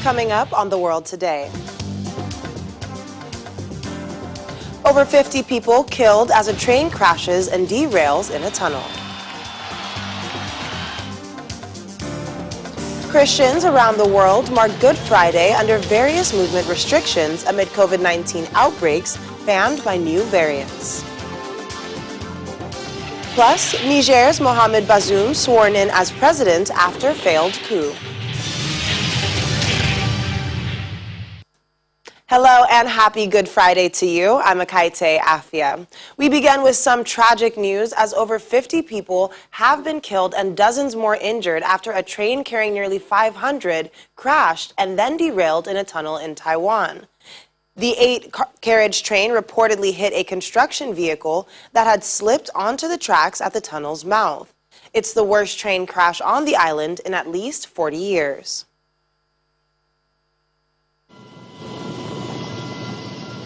Coming up on The World Today. Over 50 people killed as a train crashes and derails in a tunnel. Christians around the world mark Good Friday under various movement restrictions amid COVID-19 outbreaks fanned by new variants. Plus, Niger's Mohamed Bazoum sworn in as president after failed coup. Hello and happy Good Friday to you. I'm Akaite Afia. We begin with some tragic news as over 50 people have been killed and dozens more injured after a train carrying nearly 500 crashed and then derailed in a tunnel in Taiwan. The 8-carriage train reportedly hit a construction vehicle that had slipped onto the tracks at the tunnel's mouth. It's the worst train crash on the island in at least 40 years.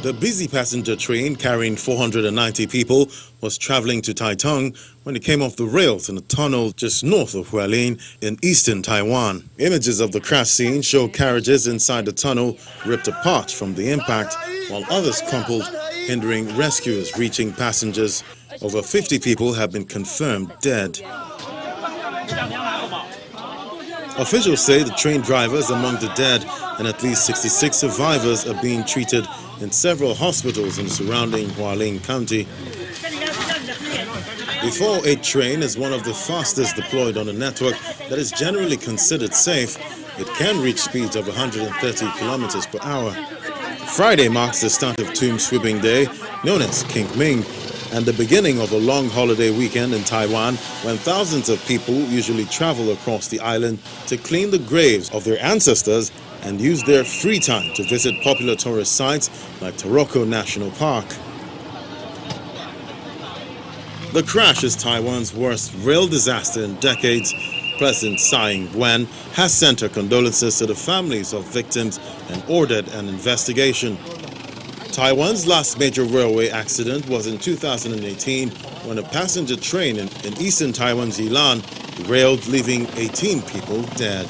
The busy passenger train carrying 490 people was traveling to Taitung when it came off the rails in a tunnel just north of Hualien in eastern Taiwan. Images of the crash scene show carriages inside the tunnel ripped apart from the impact, while others crumpled, hindering rescuers reaching passengers. Over 50 people have been confirmed dead. Officials say the train driver is among the dead, and at least 66 survivors are being treated in several hospitals in surrounding Hualien County. The 408 train is one of the fastest deployed on a network that is generally considered safe. It can reach speeds of 130 kilometers per hour. Friday marks the start of Tomb Sweeping Day, known as King Ming, and the beginning of a long holiday weekend in Taiwan when thousands of people usually travel across the island to clean the graves of their ancestors and use their free time to visit popular tourist sites like Taroko National Park. The crash is Taiwan's worst rail disaster in decades. President Tsai Ing-wen has sent her condolences to the families of victims and ordered an investigation. Taiwan's last major railway accident was in 2018 when a passenger train in eastern Taiwan's Yilan derailed, leaving 18 people dead.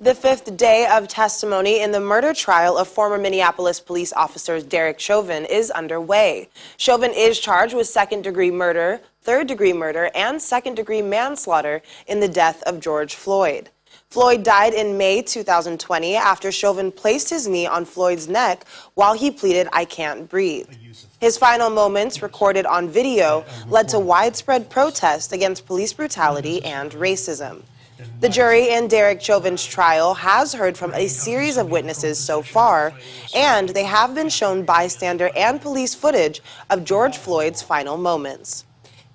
The fifth day of testimony in the murder trial of former Minneapolis police officer Derek Chauvin is underway. Chauvin is charged with second-degree murder, third-degree murder, and second-degree manslaughter in the death of George Floyd. Floyd died in May 2020 after Chauvin placed his knee on Floyd's neck while he pleaded, "I can't breathe." His final moments, recorded on video, led to widespread protest against police brutality and racism. The jury in Derek Chauvin's trial has heard from a series of witnesses so far, and they have been shown bystander and police footage of George Floyd's final moments.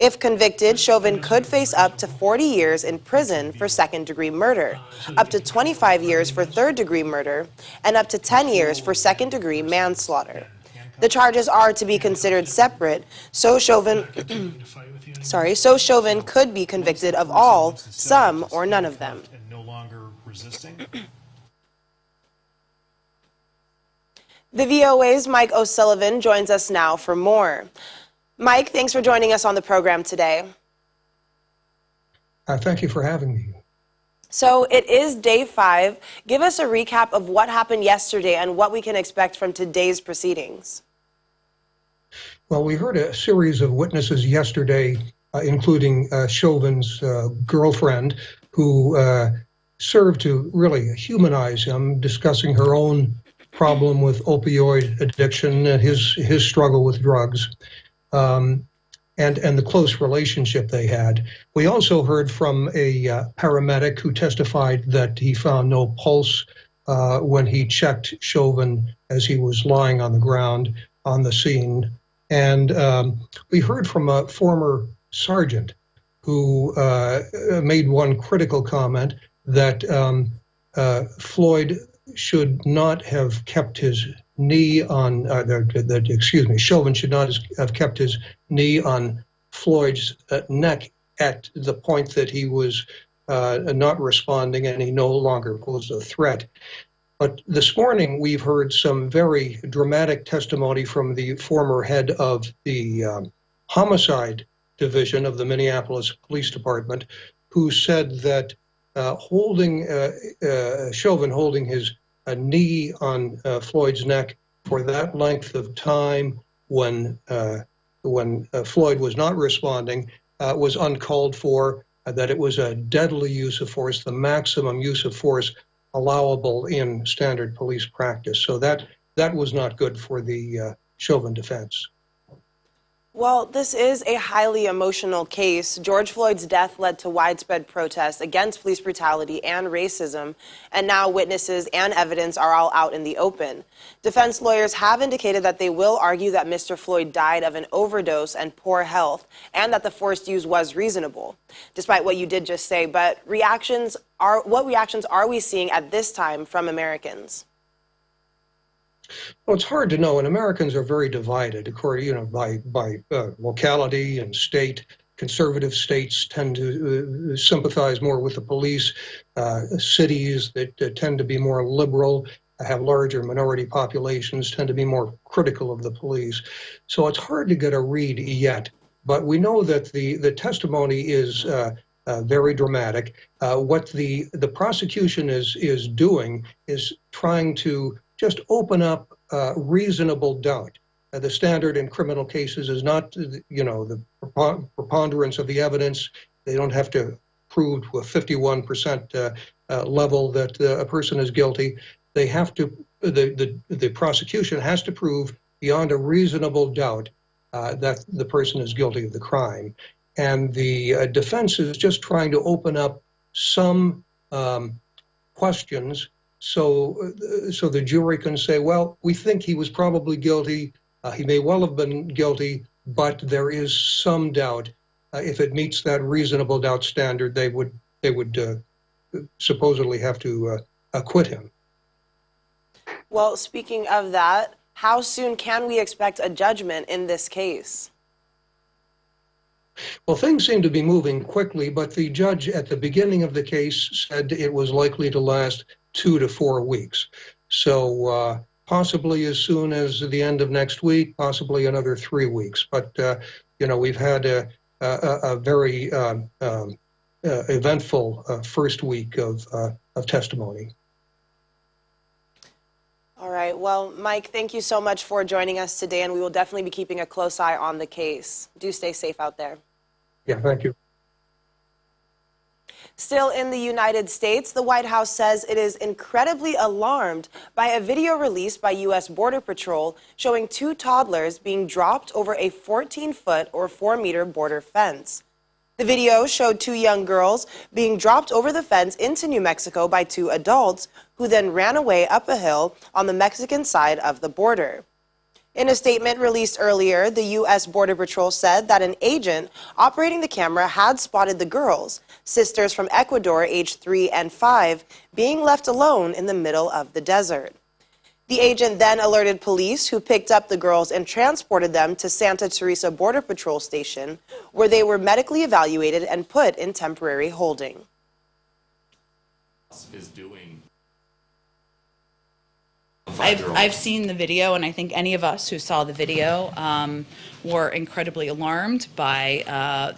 If convicted, Chauvin could face up to 40 years in prison for second-degree murder, up to 25 years for third-degree murder, and up to 10 years for second-degree manslaughter. The charges are to be considered separate, so Chauvin could be convicted of all, some, or none of them. The VOA's Mike O'Sullivan joins us now for more. Mike, thanks for joining us on the program today. Thank you for having me. So it is day 5. Give us a recap of what happened yesterday and what we can expect from today's proceedings. Well, we heard a series of witnesses yesterday, including Chauvin's girlfriend, who served to really humanize him, discussing her own problem with opioid addiction and his struggle with drugs. And the close relationship they had. We also heard from a paramedic who testified that he found no pulse when he checked Chauvin as he was lying on the ground on the scene. And we heard from a former sergeant who made one critical comment that Floyd should not have kept his knee on, Chauvin should not have kept his knee on Floyd's neck at the point that he was not responding and he no longer posed a threat. But this morning we've heard some very dramatic testimony from the former head of the homicide division of the Minneapolis Police Department, who said that Chauvin holding his knee on Floyd's neck for that length of time when Floyd was not responding was uncalled for, that it was a deadly use of force, the maximum use of force allowable in standard police practice. So that was not good for the Chauvin defense. Well, this is a highly emotional case. George Floyd's death led to widespread protests against police brutality and racism, and now witnesses and evidence are all out in the open. Defense lawyers have indicated that they will argue that Mr. Floyd died of an overdose and poor health, and that the force used was reasonable, despite what you did just say. But what reactions are we seeing at this time from Americans? Well, it's hard to know, and Americans are very divided, according, by locality and state. Conservative states tend to sympathize more with the police. Cities that tend to be more liberal, have larger minority populations, tend to be more critical of the police. So it's hard to get a read yet. But we know that the testimony is very dramatic. What the prosecution is doing is trying to just open up reasonable doubt. The standard in criminal cases is not, the preponderance of the evidence. They don't have to prove to a 51% level that a person is guilty. They have to, the prosecution has to prove beyond a reasonable doubt that the person is guilty of the crime. And the defense is just trying to open up some questions so the jury can say, well, we think he was probably guilty. He may well have been guilty, but there is some doubt. If it meets that reasonable doubt standard, they would supposedly have to acquit him. Well, speaking of that, how soon can we expect a judgment in this case? Well, things seem to be moving quickly, but the judge at the beginning of the case said it was likely to last 2 to 4 weeks. So possibly as soon as the end of next week, possibly another 3 weeks. But, we've had a very eventful first week of testimony. All right. Well, Mike, thank you so much for joining us today, and we will definitely be keeping a close eye on the case. Do stay safe out there. Yeah, thank you. Still in the United States, the White House says it is incredibly alarmed by a video released by U.S. Border Patrol showing 2 toddlers being dropped over a 14-foot or 4-meter border fence. The video showed 2 young girls being dropped over the fence into New Mexico by 2 adults who then ran away up a hill on the Mexican side of the border. In a statement released earlier, the U.S. Border Patrol said that an agent operating the camera had spotted the girls, sisters from Ecuador aged 3 and 5, being left alone in the middle of the desert. The agent then alerted police, who picked up the girls and transported them to Santa Teresa Border Patrol Station, where they were medically evaluated and put in temporary holding. I've seen the video, and I think any of us who saw the video were incredibly alarmed by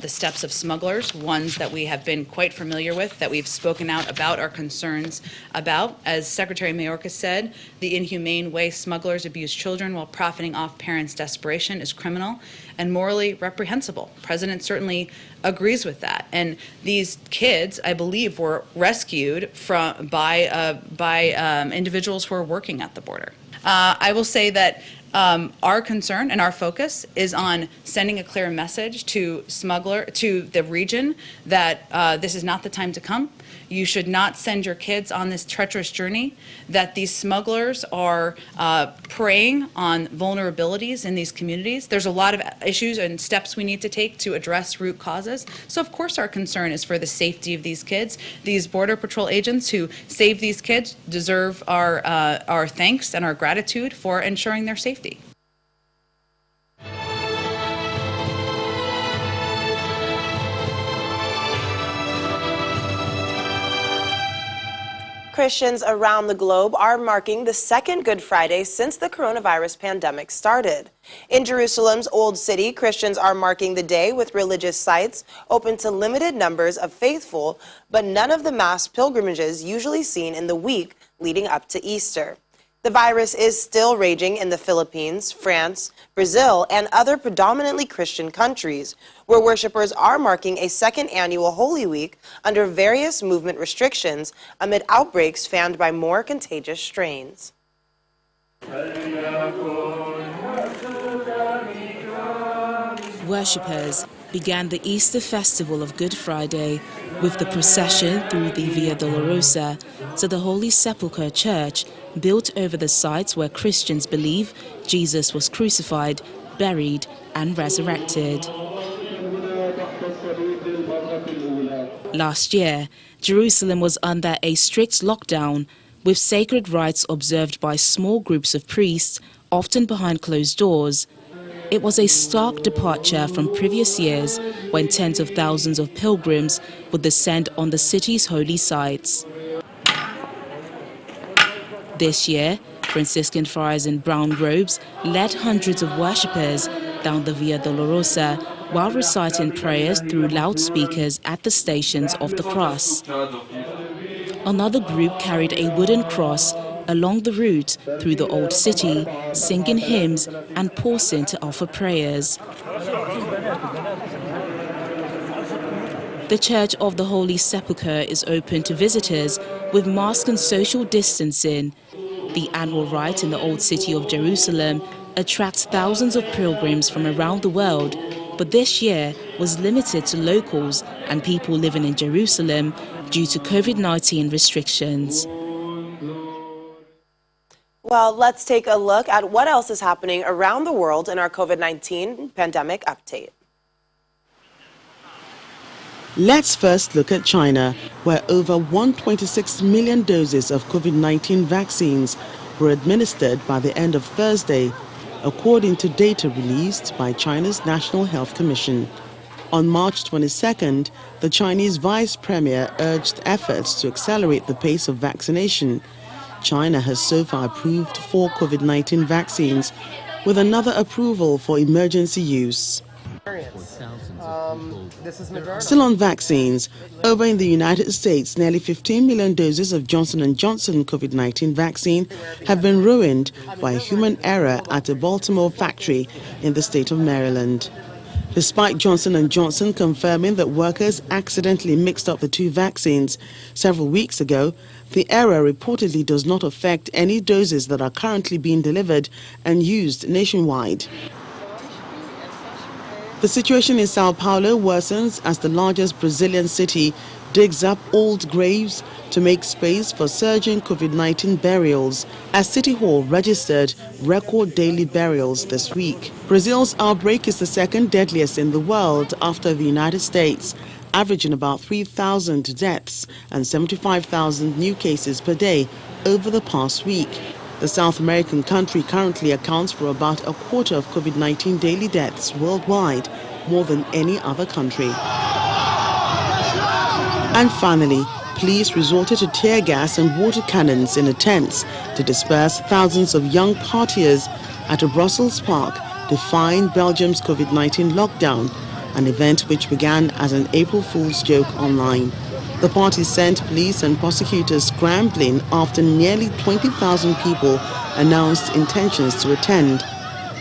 the steps of smugglers, ones that we have been quite familiar with, that we've spoken out about our concerns about. As Secretary Mayorkas said, the inhumane way smugglers abuse children while profiting off parents' desperation is criminal and morally reprehensible. The President certainly agrees with that. And these kids, I believe, were rescued by individuals who are working at the border. I will say that our concern and our focus is on sending a clear message to the region that this is not the time to come. You should not send your kids on this treacherous journey, that these smugglers are preying on vulnerabilities in these communities. There's a lot of issues and steps we need to take to address root causes. So of course our concern is for the safety of these kids. These Border Patrol agents who save these kids deserve our thanks and our gratitude for ensuring their safety. Christians around the globe are marking the second Good Friday since the coronavirus pandemic started. In Jerusalem's Old City, Christians are marking the day with religious sites open to limited numbers of faithful, but none of the mass pilgrimages usually seen in the week leading up to Easter. The virus is still raging in the Philippines, France, Brazil, and other predominantly Christian countries, where worshipers are marking a second annual Holy Week under various movement restrictions amid outbreaks fanned by more contagious strains. Worshippers began the Easter festival of Good Friday with the procession through the Via Dolorosa to the Holy Sepulchre Church, built over the sites where Christians believe Jesus was crucified, buried, and resurrected. Last year, Jerusalem was under a strict lockdown, with sacred rites observed by small groups of priests, often behind closed doors. It was a stark departure from previous years when tens of thousands of pilgrims would descend on the city's holy sites. This year, Franciscan friars in brown robes led hundreds of worshippers down the Via Dolorosa while reciting prayers through loudspeakers at the Stations of the Cross. Another group carried a wooden cross along the route through the Old City, singing hymns and pausing to offer prayers. The Church of the Holy Sepulchre is open to visitors with mask and social distancing. The annual rite in the Old City of Jerusalem attracts thousands of pilgrims from around the world, but this year was limited to locals and people living in Jerusalem due to COVID-19 restrictions. Well, let's take a look at what else is happening around the world in our COVID-19 pandemic update. Let's first look at China, where over 126 million doses of COVID-19 vaccines were administered by the end of Thursday, according to data released by China's National Health Commission. On March 22nd, the Chinese vice premier urged efforts to accelerate the pace of vaccination. China has so far approved 4 COVID-19 vaccines, with another approval for emergency use. Still on vaccines, over in the United States, nearly 15 million doses of Johnson & Johnson COVID-19 vaccine have been ruined by a human error at a Baltimore factory in the state of Maryland. Despite Johnson & Johnson confirming that workers accidentally mixed up the 2 vaccines several weeks ago, the error reportedly does not affect any doses that are currently being delivered and used nationwide. The situation in Sao Paulo worsens as the largest Brazilian city digs up old graves to make space for surging COVID-19 burials, as City Hall registered record daily burials this week. Brazil's outbreak is the second deadliest in the world after the United States, averaging about 3,000 deaths and 75,000 new cases per day over the past week. The South American country currently accounts for about a quarter of COVID-19 daily deaths worldwide, more than any other country. And finally, police resorted to tear gas and water cannons in attempts to disperse thousands of young partiers at a Brussels park defying Belgium's COVID-19 lockdown, an event which began as an April Fool's joke online. The party sent police and prosecutors scrambling after nearly 20,000 people announced intentions to attend.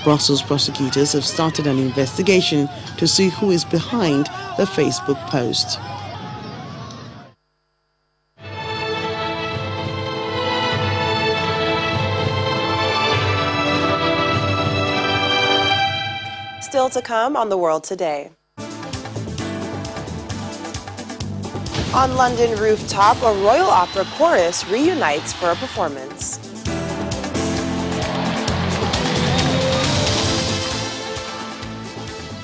Brussels prosecutors have started an investigation to see who is behind the Facebook post. Still to come on The World Today. On London rooftop, a Royal Opera chorus reunites for a performance.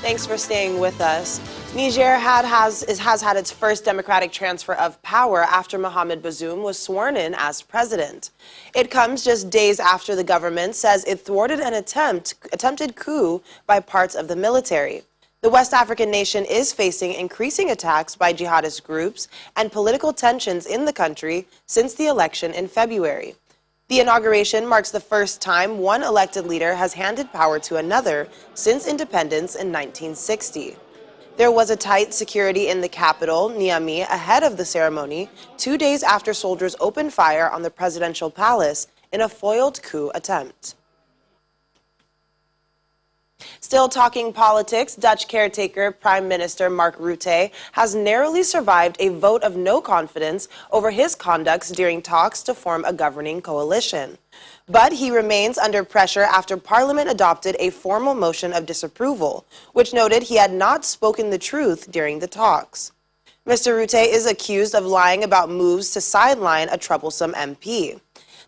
Thanks for staying with us. Niger has had its first democratic transfer of power after Mohamed Bazoum was sworn in as president. It comes just days after the government says it thwarted an attempted coup by parts of the military. The West African nation is facing increasing attacks by jihadist groups and political tensions in the country since the election in February. The inauguration marks the first time one elected leader has handed power to another since independence in 1960. There was a tight security in the capital, Niamey, ahead of the ceremony, 2 days after soldiers opened fire on the presidential palace in a foiled coup attempt. Still talking politics, Dutch caretaker Prime Minister Mark Rutte has narrowly survived a vote of no confidence over his conduct during talks to form a governing coalition. But he remains under pressure after Parliament adopted a formal motion of disapproval, which noted he had not spoken the truth during the talks. Mr. Rutte is accused of lying about moves to sideline a troublesome MP.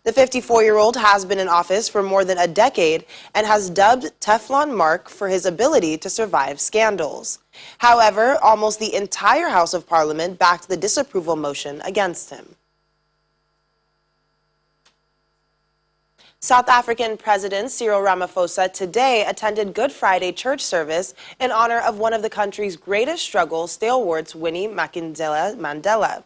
The 54-year-old has been in office for more than a decade and has dubbed Teflon Mark for his ability to survive scandals. However, almost the entire House of Parliament backed the disapproval motion against him. South African President Cyril Ramaphosa today attended Good Friday church service in honor of one of the country's greatest struggle stalwarts, Winnie Madikizela Mandela.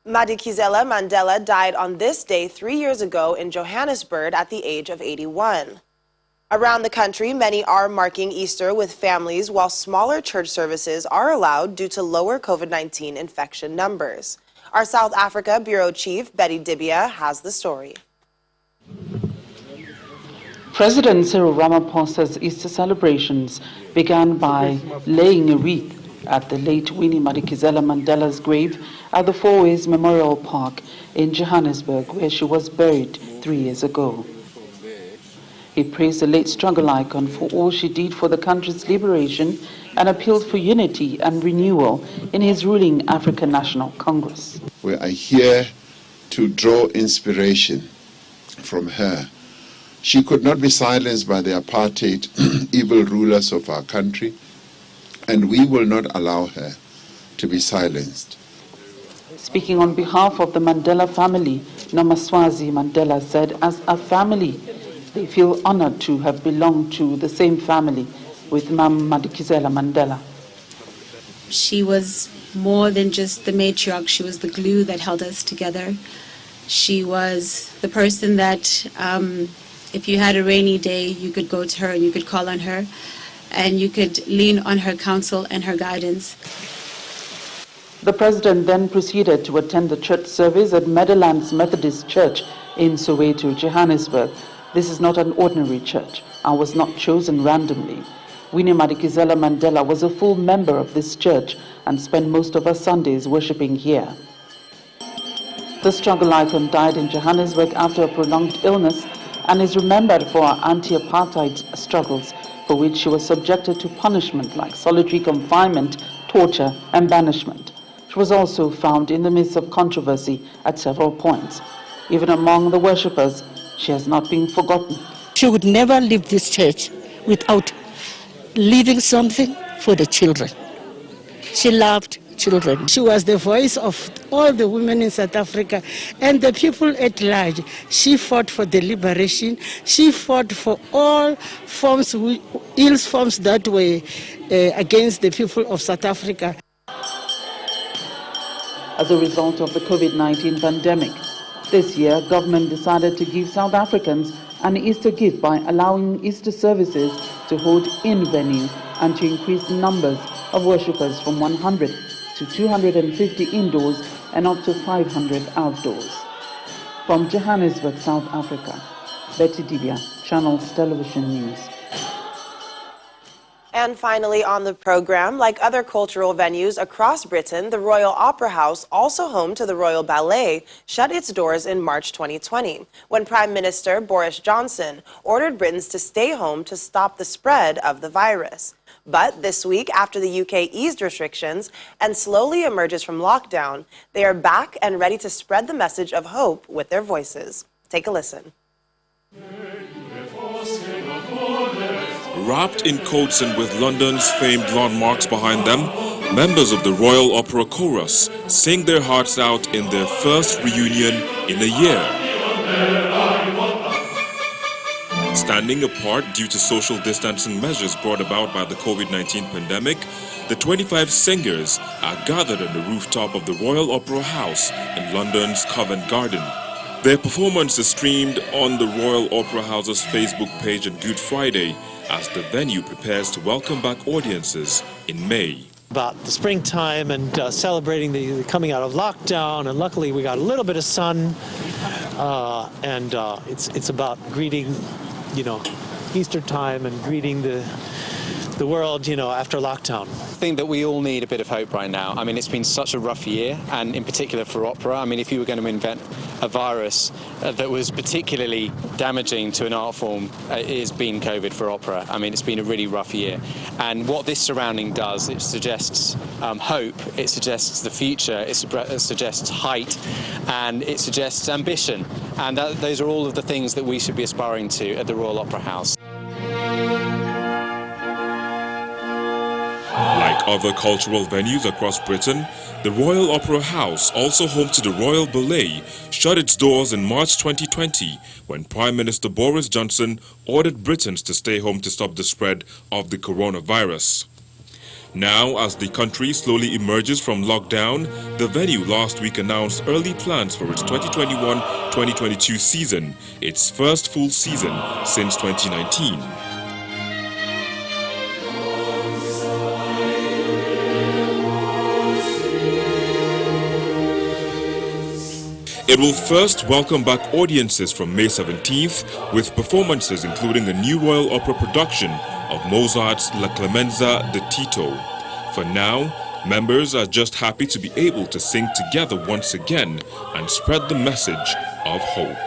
Madikizela Mandela died on this day 3 years ago in Johannesburg at the age of 81. Around the country, many are marking Easter with families, while smaller church services are allowed due to lower COVID-19 infection numbers. Our South Africa Bureau Chief, Betty Dibia, has the story. President Cyril Ramaphosa's Easter celebrations began by laying a wreath at the late Winnie Madikizela Mandela's grave at the Fourways Memorial Park in Johannesburg, where she was buried 3 years ago. He praised the late struggle icon for all she did for the country's liberation and appealed for unity and renewal in his ruling African National Congress. We are here to draw inspiration from her. She could not be silenced by the apartheid evil rulers of our country, and we will not allow her to be silenced. Speaking on behalf of the Mandela family, Nomaswazi Mandela said, as a family, they feel honored to have belonged to the same family with Madikizela Mandela. She was more than just the matriarch. She was the glue that held us together. She was the person that if you had a rainy day, you could go to her and you could call on her, and you could lean on her counsel and her guidance. The president then proceeded to attend the church service at Meadowlands Methodist Church in Soweto, Johannesburg. This is not an ordinary church and was not chosen randomly. Winnie Madikizela Mandela was a full member of this church and spent most of her Sundays worshipping here. The struggle icon died in Johannesburg after a prolonged illness and is remembered for her anti-apartheid struggles, for which she was subjected to punishment like solitary confinement, torture, and banishment. She was also found in the midst of controversy at several points. Even among the worshippers, she has not been forgotten. She would never leave this church without leaving something for the children. She loved children. She was the voice of all the women in South Africa and the people at large. She fought for the liberation. She fought for all forms, ill forms that were against the people of South Africa. As a result of the COVID-19 pandemic, this year, government decided to give South Africans an Easter gift by allowing Easter services to hold in venue and to increase the numbers of worshippers from 100 to 250 indoors and up to 500 outdoors. From Johannesburg, South Africa, Betty Dibia, Channels Television News. And finally on the program, like other cultural venues across Britain, the Royal Opera House, also home to the Royal Ballet, shut its doors in March 2020, when Prime Minister Boris Johnson ordered Britons to stay home to stop the spread of the virus. But this week, after the UK eased restrictions and slowly emerges from lockdown, they are back and ready to spread the message of hope with their voices. Take a listen. Wrapped in coats and with London's famed landmarks behind them, members of the Royal Opera Chorus sing their hearts out in their first reunion in a year. Standing apart due to social distancing measures brought about by the COVID-19 pandemic, the 25 singers are gathered on the rooftop of the Royal Opera House in London's Covent Garden. Their performance is streamed on the Royal Opera House's Facebook page on Good Friday as the venue prepares to welcome back audiences in May. About the springtime and celebrating the coming out of lockdown, and luckily we got a little bit of sun, and it's about greeting, Easter time and greeting the world, after lockdown. I think that we all need a bit of hope right now. I mean, it's been such a rough year, and in particular for opera. I mean, if you were going to invent a virus that was particularly damaging to an art form, it has been COVID for opera. I mean, it's been a really rough year. And what this surrounding does, it suggests hope, it suggests the future, it suggests height, and it suggests ambition. And those are all of the things that we should be aspiring to at the Royal Opera House. Like other cultural venues across Britain, the Royal Opera House, also home to the Royal Ballet, shut its doors in March 2020 when Prime Minister Boris Johnson ordered Britons to stay home to stop the spread of the coronavirus. Now, as the country slowly emerges from lockdown, the venue last week announced early plans for its 2021-2022 season, its first full season since 2019. It will first welcome back audiences from May 17th with performances including a new Royal Opera production of Mozart's La Clemenza di Tito. For now, members are just happy to be able to sing together once again and spread the message of hope.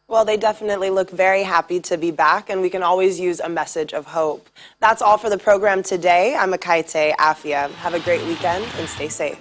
Well, they definitely look very happy to be back, and we can always use a message of hope. That's all for the program today. I'm Akaite Afia. Have a great weekend and stay safe.